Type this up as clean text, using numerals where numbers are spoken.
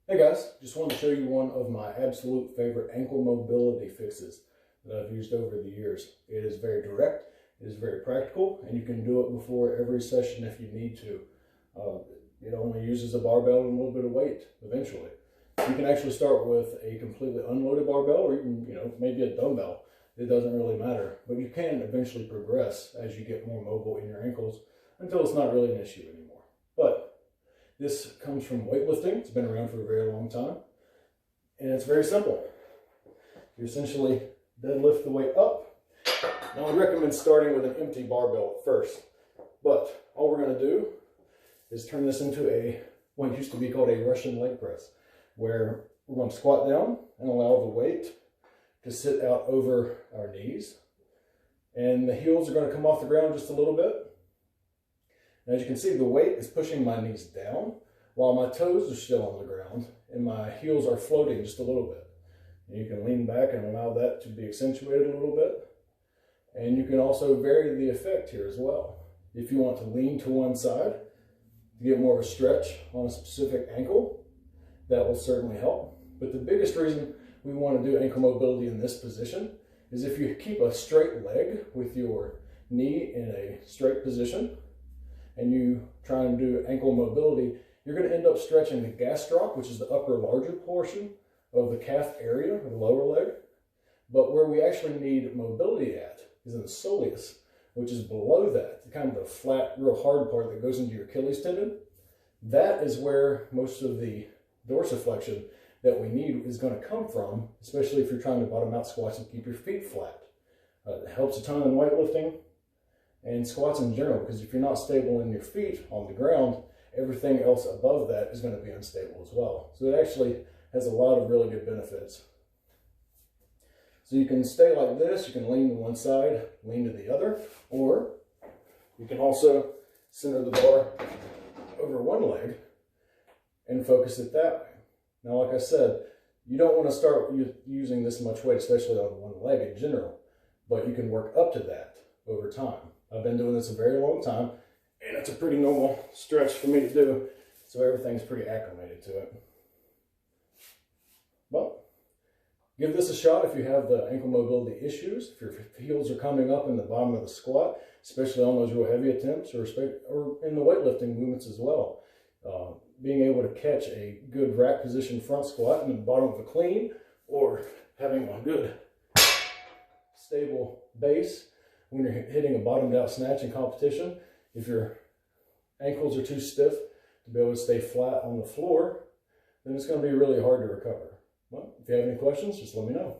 Hey guys, just wanted to show you one of my absolute favorite ankle mobility fixes that I've used over the years. It is very direct, it is very practical, and you can do it before every session if you need to. It only uses a barbell and a little bit of weight eventually. You can actually start with a completely unloaded barbell or even, maybe a dumbbell. It doesn't really matter, but you can eventually progress as you get more mobile in your ankles until it's not really an issue anymore. But this comes from weightlifting. It's been around for a very long time. And it's very simple. You essentially deadlift the weight up. Now I recommend starting with an empty barbell at first. But all we're going to do is turn this into what used to be called a Russian leg press, where we're going to squat down and allow the weight to sit out over our knees. And the heels are going to come off the ground just a little bit. And as you can see, the weight is pushing my knees down while my toes are still on the ground and my heels are floating just a little bit. And you can lean back and allow that to be accentuated a little bit. And you can also vary the effect here as well. If you want to lean to one side to get more of a stretch on a specific ankle, that will certainly help. But the biggest reason we want to do ankle mobility in this position is if you keep a straight leg with your knee in a straight position, and you try and do ankle mobility, you're going to end up stretching the gastroc, which is the upper larger portion of the calf area, or the lower leg. But where we actually need mobility at is in the soleus, which is below that, kind of the flat, real hard part that goes into your Achilles tendon. That is where most of the dorsiflexion that we need is going to come from, especially if you're trying to bottom out squats and keep your feet flat. It helps a ton in weightlifting and squats in general, because if you're not stable in your feet on the ground, everything else above that is going to be unstable as well. So it actually has a lot of really good benefits. So you can stay like this, you can lean to one side, lean to the other, or you can also center the bar over one leg and focus it that way. Now, like I said, you don't want to start using this much weight, especially on one leg in general, but you can work up to that over time. I've been doing this a very long time, and it's a pretty normal stretch for me to do, so everything's pretty acclimated to it. Well, give this a shot if you have the ankle mobility issues, if your heels are coming up in the bottom of the squat, especially on those real heavy attempts, or in the weightlifting movements as well. Being able to catch a good rack position front squat in the bottom of a clean, or having a good stable base when you're hitting a bottomed out snatch in competition. If your ankles are too stiff to be able to stay flat on the floor, then it's going to be really hard to recover. Well, if you have any questions, just let me know.